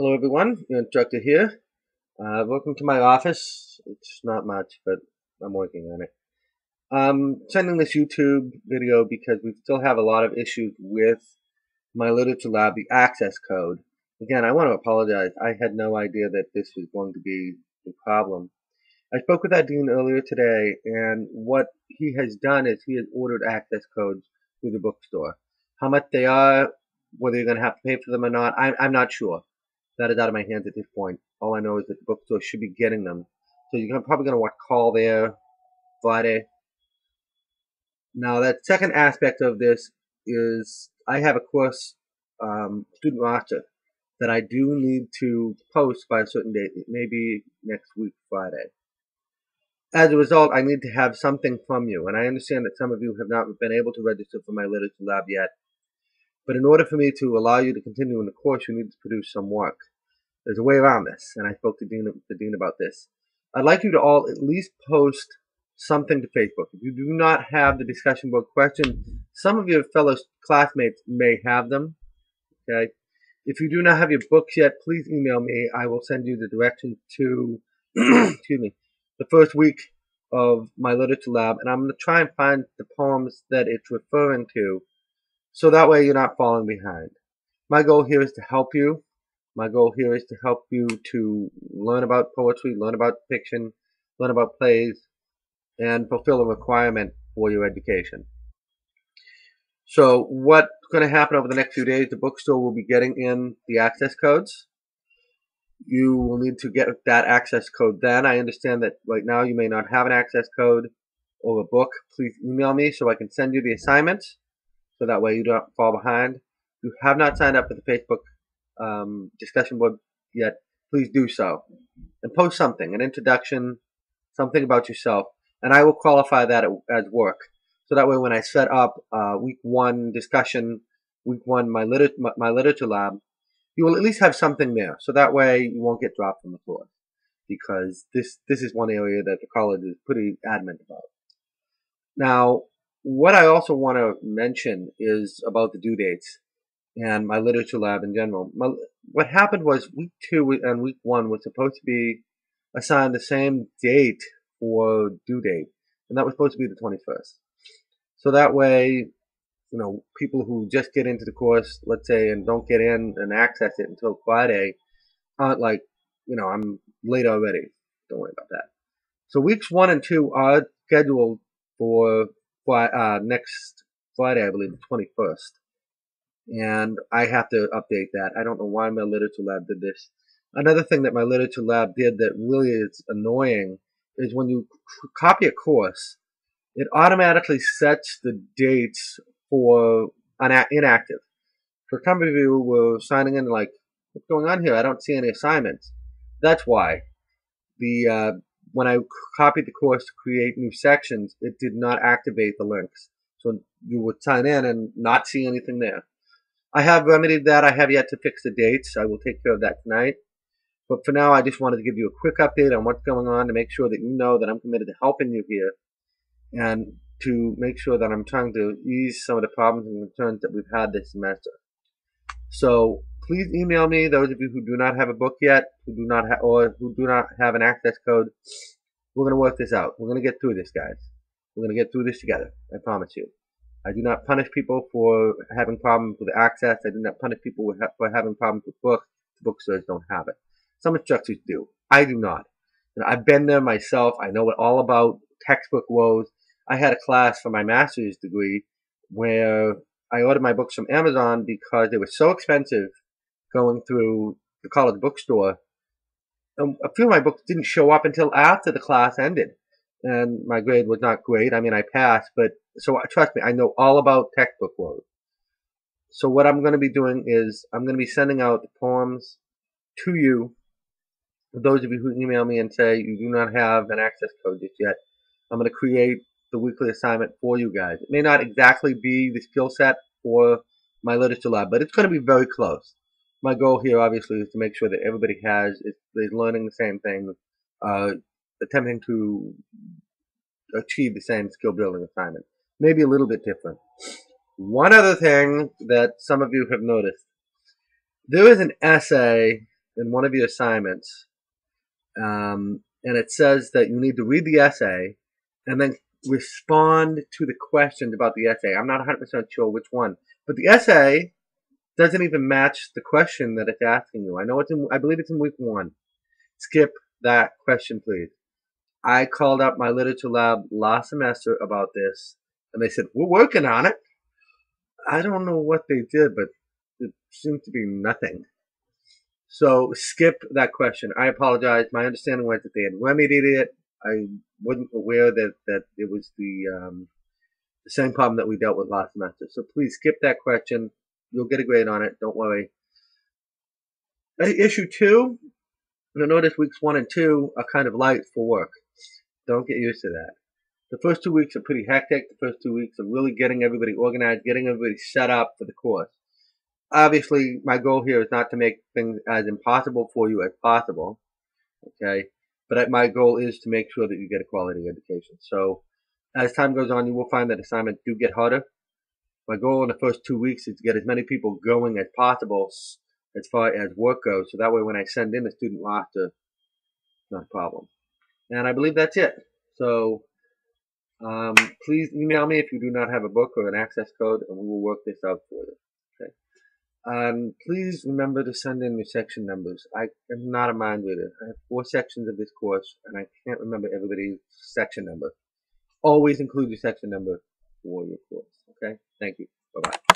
Hello everyone, your instructor here. Welcome to my office. It's not much, but I'm working on it. I'm sending this YouTube video because we still have a lot of issues with MyLiteratureLab, the access code. Again, I want to apologize. I had no idea that this was going to be a problem. I spoke with that dean earlier today, and what he has done is he has ordered access codes through the bookstore. How much they are, whether you're going to have to pay for them or not, I'm not sure. That is out of my hands at this point. All I know is that the bookstore should be getting them. So you're probably going to want to call there Friday. Now, that second aspect of this is I have a course, student roster, that I do need to post by a certain date. It may be next week, Friday. As a result, I need to have something from you. And I understand that some of you have not been able to register for MyLiteratureLab yet. But in order for me to allow you to continue in the course, you need to produce some work. There's a way around this, and I spoke to the dean about this. I'd like you to all at least post something to Facebook. If you do not have the discussion board questions, some of your fellow classmates may have them. Okay. If you do not have your books yet, please email me. I will send you the directions to excuse me, the first week of MyLiteratureLab, and I'm going to try and find the poems that it's referring to, so that way you're not falling behind. My goal here is to help you. My goal here is to help you to learn about poetry, learn about fiction, learn about plays, and fulfill a requirement for your education. So what's going to happen over the next few days, the bookstore will be getting in the access codes. You will need to get that access code then. I understand that right now you may not have an access code or a book. Please email me so I can send you the assignments, so that way you don't fall behind. If you have not signed up for the Facebook discussion board yet, please do so. And post something, an introduction, something about yourself, and I will qualify that as work. So that way when I set up week one discussion, week one MyLiteratureLab, you will at least have something there. So that way you won't get dropped from the course. Because this is one area that the college is pretty adamant about. Now, what I also want to mention is about the due dates and MyLiteratureLab in general. What happened was week 2 and week 1 was supposed to be assigned the same date for due date, and that was supposed to be the 21st. So that way, people who just get into the course, let's say, and don't get in and access it until Friday, aren't like, I'm late already. Don't worry about that. So weeks 1 and 2 are scheduled for next Friday, I believe, the 21st. And I have to update that. I don't know why MyLiteratureLab did this. Another thing that MyLiteratureLab did that really is annoying is when you copy a course, it automatically sets the dates for inactive. For some of you were signing in like, what's going on here? I don't see any assignments. That's why. When I copied the course to create new sections, it did not activate the links. So you would sign in and not see anything there. I have remedied that. I have yet to fix the dates. I will take care of that tonight. But for now, I just wanted to give you a quick update on what's going on to make sure that you know that I'm committed to helping you here and to make sure that I'm trying to ease some of the problems and concerns that we've had this semester. So please email me, those of you who do not have a book yet, who do not have an access code. We're going to work this out. We're going to get through this, guys. We're going to get through this together. I promise you. I do not punish people for having problems with access. I do not punish people for having problems with books. The bookstores don't have it. Some instructors do. I do not. I've been there myself. I know it all about textbook woes. I had a class for my master's degree where I ordered my books from Amazon because they were so expensive going through the college bookstore. A few of my books didn't show up until after the class ended. And my grade was not great. I mean, I passed, but so trust me, I know all about textbook woes. So what I'm going to be doing is I'm going to be sending out the poems to you. For those of you who email me and say you do not have an access code just yet, I'm going to create the weekly assignment for you guys. It may not exactly be the skill set for MyLiteratureLab, but it's going to be very close. My goal here, obviously, is to make sure that everybody is learning the same thing, attempting to achieve the same skill building assignment. Maybe a little bit different. One other thing that some of you have noticed. There is an essay in one of your assignments, and it says that you need to read the essay and then respond to the questions about the essay. I'm not 100% sure which one, but the essay doesn't even match the question that it's asking you. I believe it's in week 1. Skip that question, please. I called up MyLiteratureLab last semester about this, and they said, we're working on it. I don't know what they did, but it seemed to be nothing. So skip that question. I apologize. My understanding was that they had remedied it. I wasn't aware that it was the same problem that we dealt with last semester. So please skip that question. You'll get a grade on it. Don't worry. Issue 2, you'll notice weeks 1 and 2 are kind of light for work. Don't get used to that. The first 2 weeks are pretty hectic. The first 2 weeks are really getting everybody organized, getting everybody set up for the course. Obviously, my goal here is not to make things as impossible for you as possible, okay? But my goal is to make sure that you get a quality education. So as time goes on, you will find that assignments do get harder. My goal in the first 2 weeks is to get as many people going as possible as far as work goes, so that way when I send in the student roster, it's not a problem. And I believe that's it. So please email me if you do not have a book or an access code, and we will work this out for you. Okay. Please remember to send in your section numbers. I am not a mind reader. I have 4 sections of this course, and I can't remember everybody's section number. Always include your section number for your course. Okay? Thank you. Bye-bye.